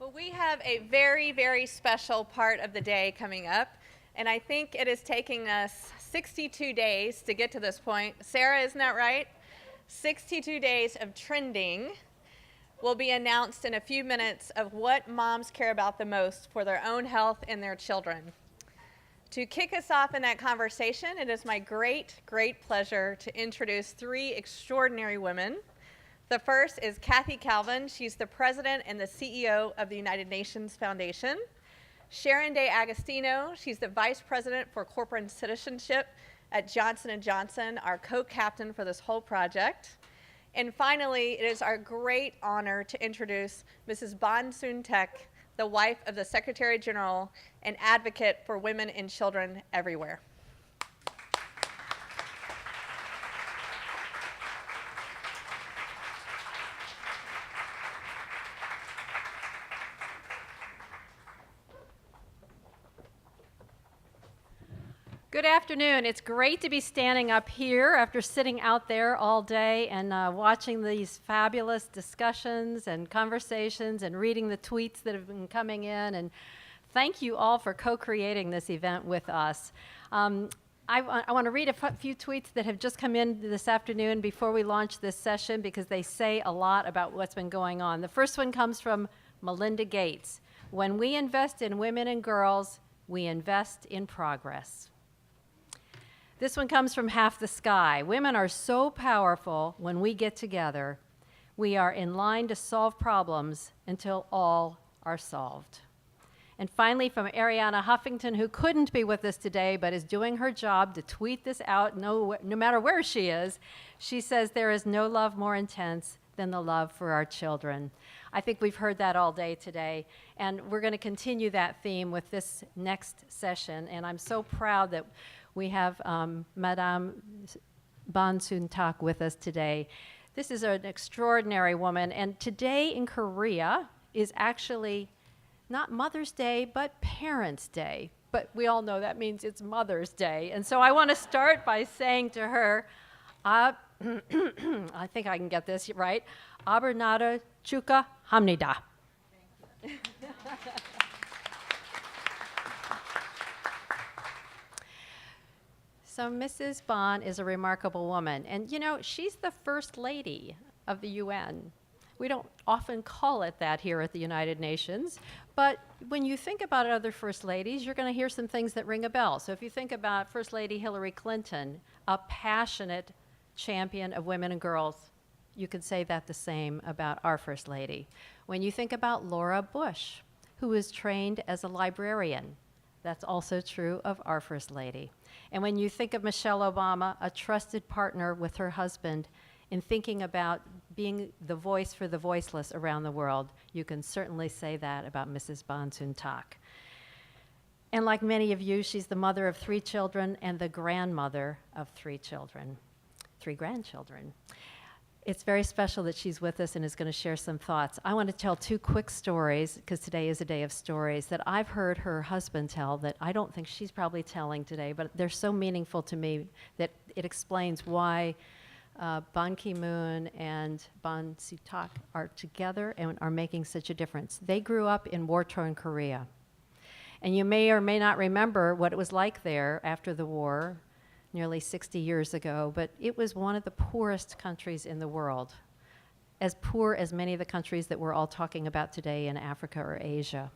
Well, we have a very, very special part of the day coming up, and I think it is taking us 62 days to get to this point. Sarah, isn't that right? 62 days of trending will be announced in a few minutes of what moms care about the most for their own health and their children. To kick us off in that conversation, it is my great, great pleasure to introduce three extraordinary women. The first is Kathy Calvin. She's the president and the CEO of the United Nations Foundation. Sharon Agostino. She's the vice president for corporate citizenship at Johnson & Johnson, our co-captain for this whole project. And finally, it is our great honor to introduce Mrs. Soon-Taek, the wife of the Secretary General and advocate for women and children everywhere. Good afternoon. It's great to be standing up here after sitting out there all day and watching these fabulous discussions and conversations and reading the tweets that have been coming in. And thank you all for co-creating this event with us. I want to read a few tweets that have just come in this afternoon before we launch this session because they say a lot about what's been going on. The first one comes from Melinda Gates. When we invest in women and girls, we invest in progress. This one comes from Half the Sky. Women are so powerful when we get together. We are in line to solve problems until all are solved. And finally, from Ariana Huffington, who couldn't be with us today but is doing her job to tweet this out no matter where she is, she says, there is no love more intense than the love for our children. I think we've heard that all day today, and we're going to continue that theme with this next session, and I'm so proud that we have Madame Soon-Taek with us today. This is an extraordinary woman, and today in Korea is actually not Mother's Day, but Parents' Day. But we all know that means it's Mother's Day. And so I want to start by saying to her, I think I can get this right, 아버나라 축하합니다. So Mrs. Bon is a remarkable woman. And you know, she's the First Lady of the UN. We don't often call it that here at the United Nations, but when you think about other First Ladies, you're going to hear some things that ring a bell. So if you think about First Lady Hillary Clinton, a passionate champion of women and girls, you could say that the same about our First Lady. When you think about Laura Bush, who was trained as a librarian, that's also true of our First Lady. And when you think of Michelle Obama, a trusted partner with her husband in thinking about being the voice for the voiceless around the world, you can certainly say that about Mrs. Soon-Taek. And like many of you, she's the mother of 3 children and the grandmother of 3 grandchildren. It's very special that she's with us and is going to share some thoughts. I want to tell 2 quick stories, because today is a day of stories, that I've heard her husband tell that I don't think she's probably telling today, but they're so meaningful to me that it explains why Ban Ki-moon and Soon-Taek are together and are making such a difference. They grew up in war-torn Korea. And you may or may not remember what it was like there after the war, nearly 60 years ago, but it was one of the poorest countries in the world, as poor as many of the countries that we're all talking about today in Africa or Asia.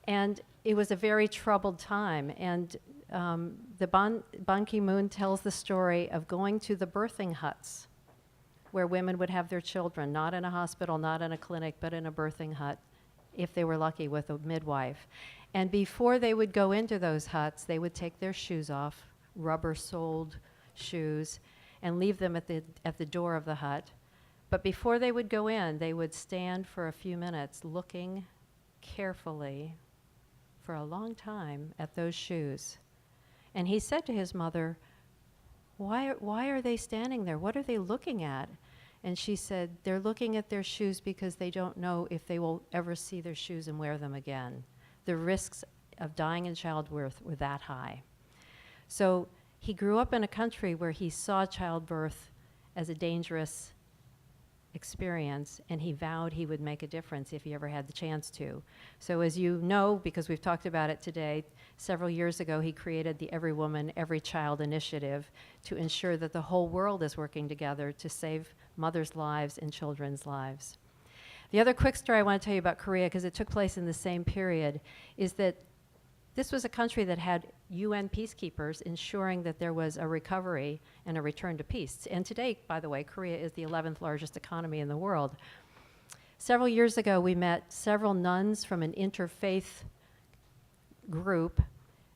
And it was a very troubled time, and the Ban Ki-moon tells the story of going to the birthing huts where women would have their children, not in a hospital, not in a clinic, but in a birthing hut, if they were lucky with a midwife. And before they would go into those huts, they would take their shoes off, rubber-soled shoes, and leave them at the door of the hut. But before they would go in, they would stand for a few minutes looking carefully for a long time at those shoes. And he said to his mother, why are they standing there? What are they looking at? And she said, they're looking at their shoes because they don't know if they will ever see their shoes and wear them again. The risks of dying in childbirth were that high. So he grew up in a country where he saw childbirth as a dangerous experience, and he vowed he would make a difference if he ever had the chance to. So as you know, because we've talked about it today, several years ago he created the Every Woman, Every Child initiative to ensure that the whole world is working together to save mothers' lives and children's lives. The other quick story I want to tell you about Korea, because it took place in the same period, is that this was a country that had UN peacekeepers ensuring that there was a recovery and a return to peace. And today, by the way, Korea is the 11th largest economy in the world. Several years ago, we met several nuns from an interfaith group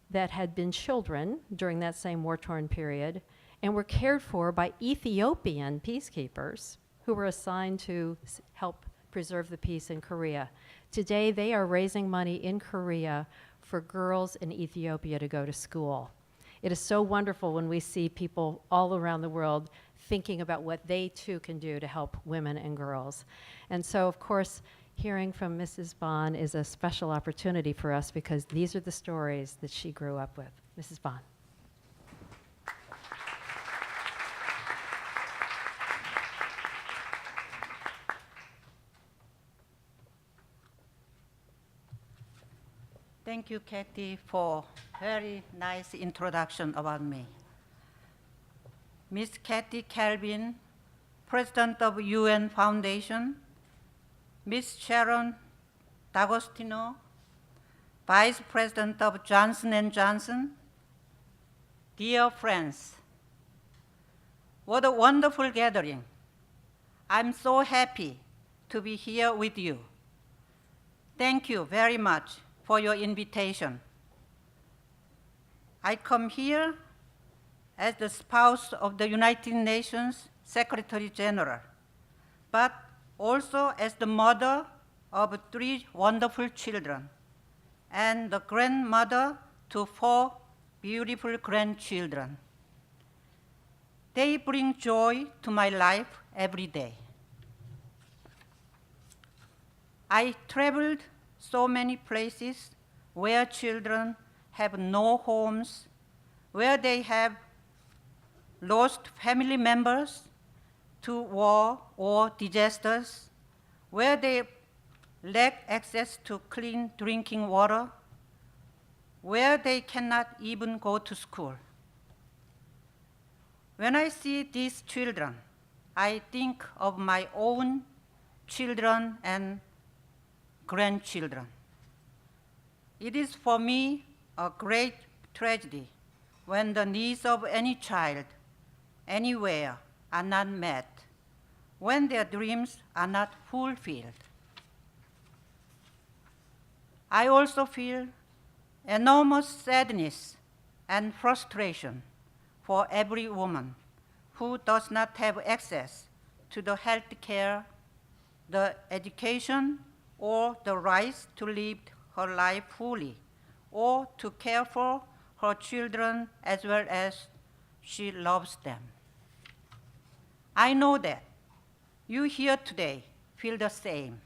that had been children during that same war-torn period and were cared for by Ethiopian peacekeepers who were assigned to help preserve the peace in Korea. Today, they are raising money in Korea for girls in Ethiopia to go to school. It is so wonderful when we see people all around the world thinking about what they too can do to help women and girls. And so, of course, hearing from Mrs. Bond is a special opportunity for us because these are the stories that she grew up with. Mrs. Bond. Thank you, Kathy, for very nice introduction about me. Miss Kathy Calvin, President of UN Foundation, Miss Sharon Agostino, Vice President of Johnson & Johnson, dear friends, what a wonderful gathering. I'm so happy to be here with you. Thank you very much for your invitation. I come here as the spouse of the United Nations Secretary General, but also as the mother of 3 wonderful children and the grandmother to 4 beautiful grandchildren. They bring joy to my life every day. I traveled so many places where children have no homes, where they have lost family members to war or disasters, where they lack access to clean drinking water, where they cannot even go to school. When I see these children, I think of my own children and grandchildren. It is for me a great tragedy when the needs of any child anywhere are not met, when their dreams are not fulfilled. I also feel enormous sadness and frustration for every woman who does not have access to the health care, the education, or the right to live her life fully, or to care for her children as well as she loves them. I know that you here today feel the same.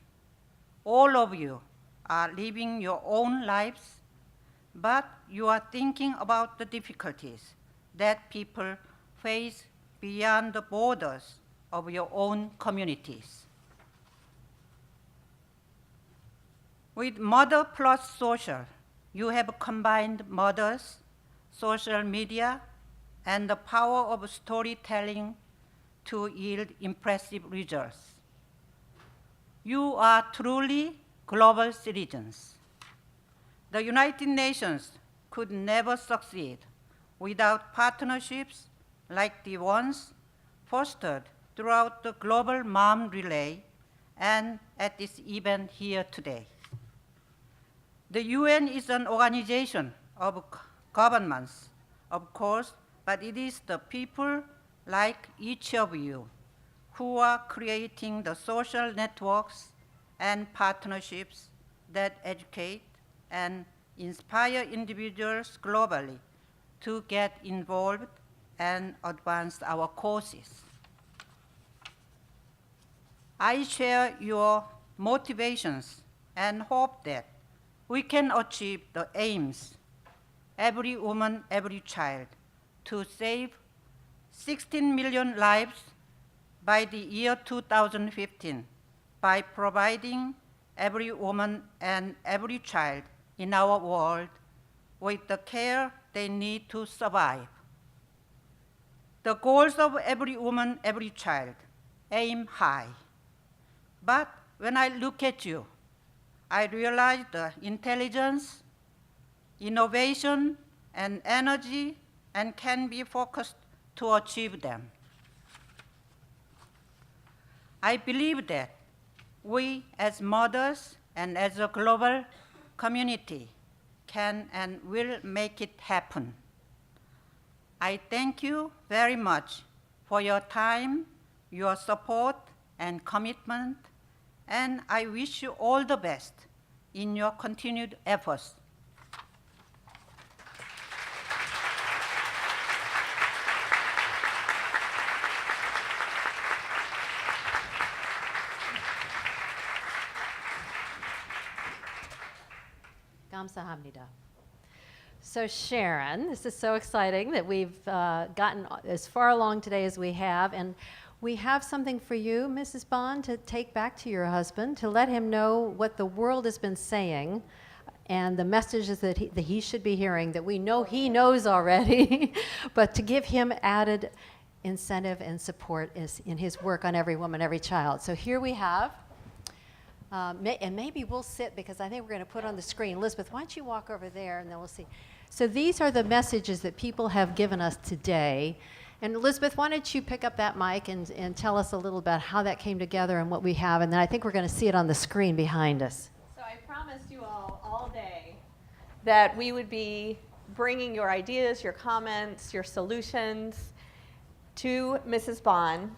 All of you are living your own lives, but you are thinking about the difficulties that people face beyond the borders of your own communities. With Mother+Social, you have combined mothers, social media, and the power of storytelling to yield impressive results. You are truly global citizens. The United Nations could never succeed without partnerships like the ones fostered throughout the Global Mom Relay and at this event here today. The UN is an organization of governments, of course, but it is the people like each of you who are creating the social networks and partnerships that educate and inspire individuals globally to get involved and advance our causes. I share your motivations and hope that we can achieve the aims, every woman, every child, to save 16 million lives by the year 2015 by providing every woman and every child in our world with the care they need to survive. The goals of every woman, every child aim high. But when I look at you, I realize the intelligence, innovation, and energy and can be focused to achieve them. I believe that we as mothers and as a global community can and will make it happen. I thank you very much for your time, your support, and commitment, and I wish you all the best in your continued efforts. 감사합니다. So Sharon, this is so exciting that we've gotten as far along today as we have, and we have something for you, Mrs. Bond, to take back to your husband, to let him know what the world has been saying and the messages that he should be hearing that we know he knows already, but to give him added incentive and support in his work on every woman, every child. So here we have, and maybe we'll sit because I think we're going to put on the screen. Elizabeth, why don't you walk over there and then we'll see. So these are the messages that people have given us today. And Elizabeth, why don't you pick up that mic and tell us a little about how that came together and what we have, and then I think we're going to see it on the screen behind us. So I promised you all day that we would be bringing your ideas, your comments, your solutions to Mrs. Bond,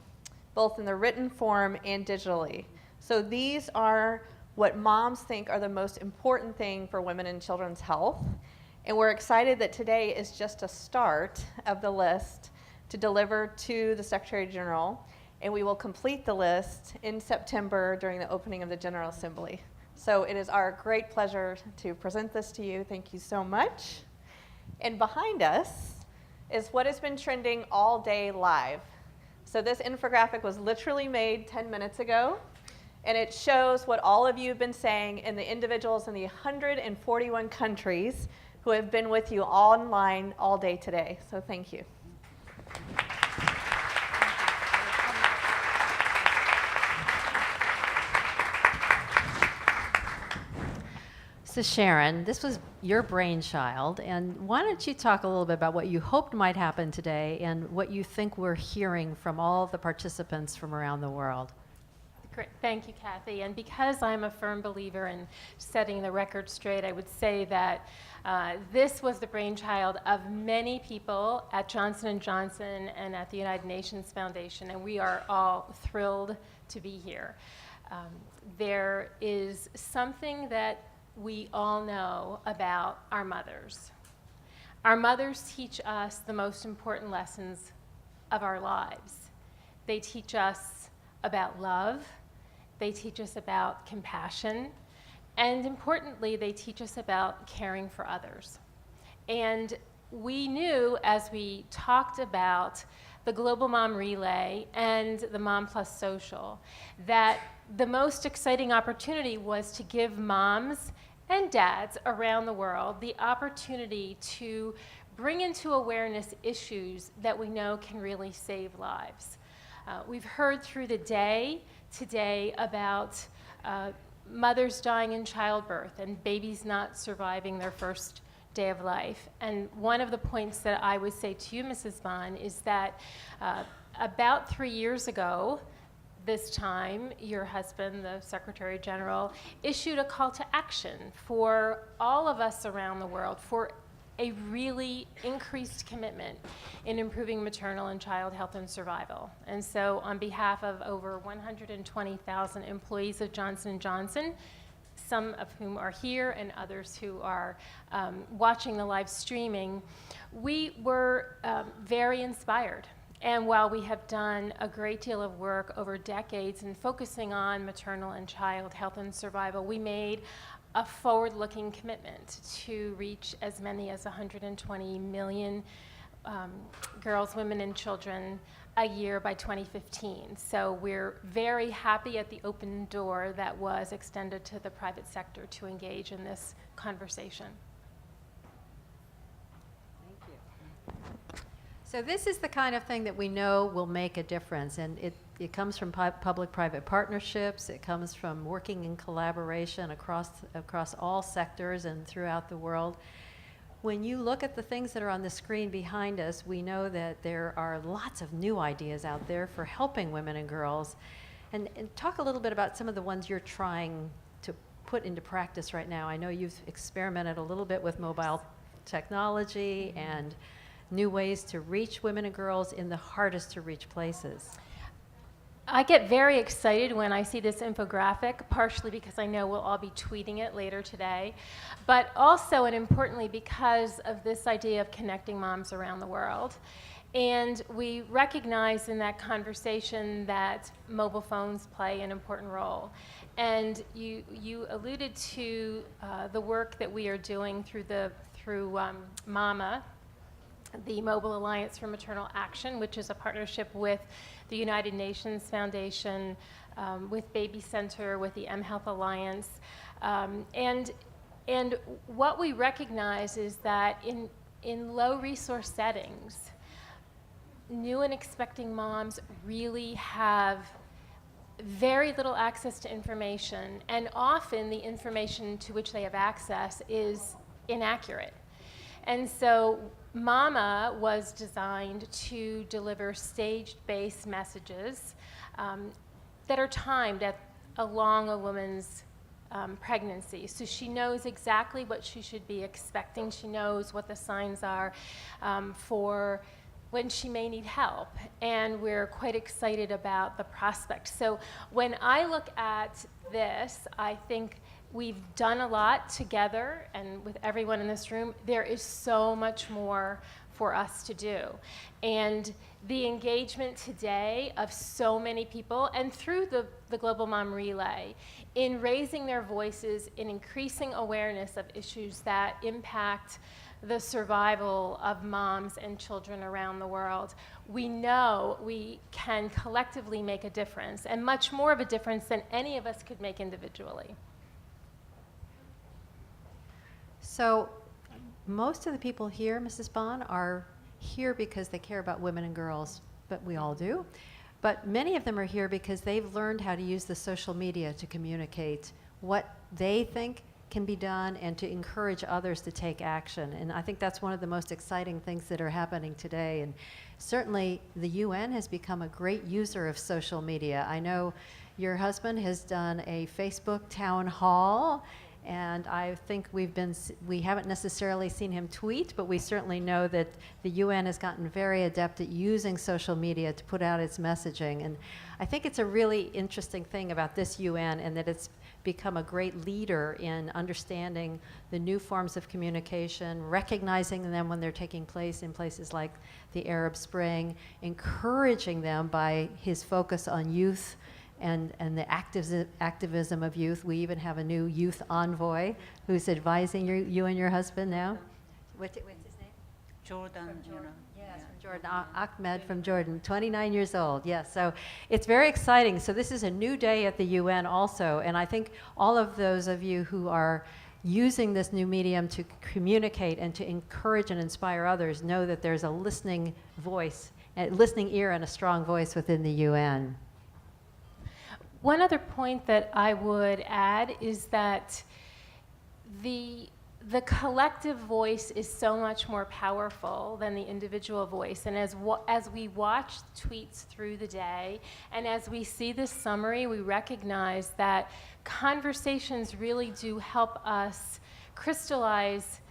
both in the written form and digitally. So these are what moms think are the most important thing for women and children's health. And we're excited that today is just a start of the list to deliver to the Secretary General, and we will complete the list in September during the opening of the General Assembly. So it is our great pleasure to present this to you. Thank you so much. And behind us is what has been trending all day live. So this infographic was literally made 10 minutes ago, and it shows what all of you have been saying and the individuals in the 141 countries who have been with you online all day today. So thank you. So Sharon, this was your brainchild, and why don't you talk a little bit about what you hoped might happen today and what you think we're hearing from all the participants from around the world? Great. Thank you, Kathy. And because I'm a firm believer in setting the record straight, I would say that this was the brainchild of many people at Johnson & Johnson and at the United Nations Foundation, and we are all thrilled to be here. There is something that we all know about our mothers. Our mothers teach us the most important lessons of our lives. They teach us about love. They teach us about compassion. And importantly, they teach us about caring for others. And we knew as we talked about the Global Mom Relay and the Mom+Social that the most exciting opportunity was to give moms and dads around the world the opportunity to bring into awareness issues that we know can really save lives. We've heard through the day today about mothers dying in childbirth and babies not surviving their first day of life. And one of the points that I would say to you, Mrs. Bond, is that about 3 years ago, this time, your husband, the Secretary General, issued a call to action for all of us around the world for a really increased commitment in improving maternal and child health and survival. And so on behalf of over 120,000 employees of Johnson & Johnson, some of whom are here and others who are watching the live streaming, we were very inspired. And while we have done a great deal of work over decades in focusing on maternal and child health and survival, we made a forward-looking commitment to reach as many as 120 million girls, women, and children a year by 2015. So we're very happy at the open door that was extended to the private sector to engage in this conversation. Thank you. So this is the kind of thing that we know will make a difference, and it comes from public-private partnerships. It comes from working in collaboration across all sectors and throughout the world. When you look at the things that are on the screen behind us, we know that there are lots of new ideas out there for helping women and girls. And talk a little bit about some of the ones you're trying to put into practice right now. I know you've experimented a little bit with mobile technology and new ways to reach women and girls in the hardest to reach places. I get very excited when I see this infographic, partially because I know we'll all be tweeting it later today, but also and importantly because of this idea of connecting moms around the world. And we recognize in that conversation that mobile phones play an important role. And you alluded to the work that we are doing through MAMA, the Mobile Alliance for Maternal Action, which is a partnership with the United Nations Foundation, with Baby Center, with the mHealth Alliance. And what we recognize is that in low resource settings, new and expecting moms really have very little access to information, and often the information to which they have access is inaccurate. And so MAMA was designed to deliver staged-based messages that are timed along a woman's pregnancy. So she knows exactly what she should be expecting. She knows what the signs are for when she may need help. And we're quite excited about the prospect. So when I look at this, I think we've done a lot together, and with everyone in this room, there is so much more for us to do. And the engagement today of so many people, and through the Global Mom Relay, in raising their voices, in increasing awareness of issues that impact the survival of moms and children around the world, we know we can collectively make a difference, and much more of a difference than any of us could make individually. So most of the people here, Mrs. Bond, are here because they care about women and girls, but we all do. But many of them are here because they've learned how to use the social media to communicate what they think can be done and to encourage others to take action. And I think that's one of the most exciting things that are happening today. And certainly the UN has become a great user of social media. I know your husband has done a Facebook town hall, and I think we haven't necessarily seen him tweet, but we certainly know that the UN has gotten very adept at using social media to put out its messaging. And I think it's a really interesting thing about this UN, and that it's become a great leader in understanding the new forms of communication, recognizing them when they're taking place in places like the Arab Spring, encouraging them by his focus on youth and the activism of youth. We even have a new youth envoy who's advising you and your husband now. What's his name? Jordan. Yes, from Jordan. Ahmed from Jordan, 29 years old. Yes, so it's very exciting. So this is a new day at the UN also, and I think all of those of you who are using this new medium to communicate and to encourage and inspire others know that there's a listening voice, a listening ear and a strong voice within the UN. One other point that I would add is that the collective voice is so much more powerful than the individual voice. And as we watch tweets through the day, and as we see this summary, we recognize that conversations really do help us crystallize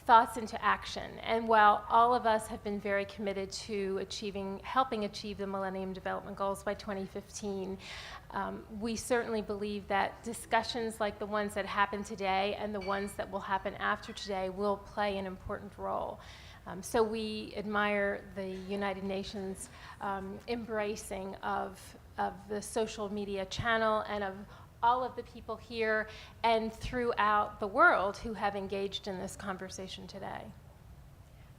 thoughts into action. And while all of us have been very committed to helping achieve the Millennium Development Goals by 2015, we certainly believe that discussions like the ones that happen today and the ones that will happen after today will play an important role. So we admire the United Nations embracing of the social media channel and of all of the people here and throughout the world who have engaged in this conversation today.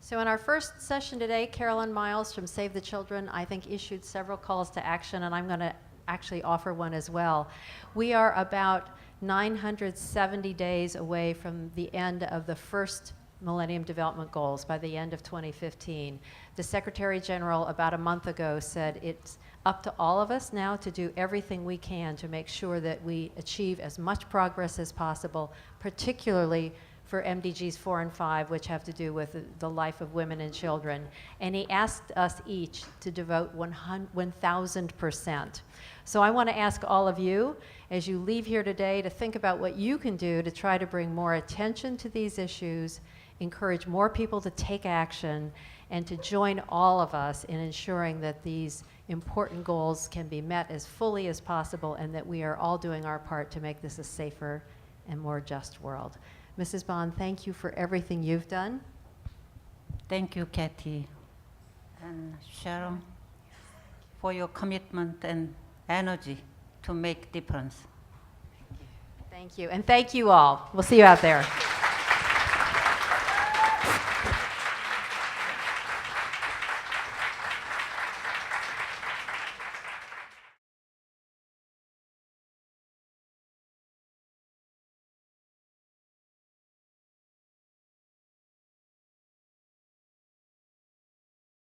So in our first session today, Carolyn Miles from Save the Children, I think, issued several calls to action, and I'm going to actually offer one as well. We are about 970 days away from the end of the first Millennium Development Goals by the end of 2015. The Secretary General about a month ago said it's up to all of us now to do everything we can to make sure that we achieve as much progress as possible, particularly for MDGs 4 and 5, which have to do with the life of women and children. And he asked us each to devote 1,000%. So I want to ask all of you, as you leave here today, to think about what you can do to try to bring more attention to these issues, encourage more people to take action, and to join all of us in ensuring that these important goals can be met as fully as possible and that we are all doing our part to make this a safer and more just world. Mrs. Bond, thank you for everything you've done. Thank you, Kathy and Sharon, for your commitment and energy to make difference. Thank you, and thank you all. We'll see you out there.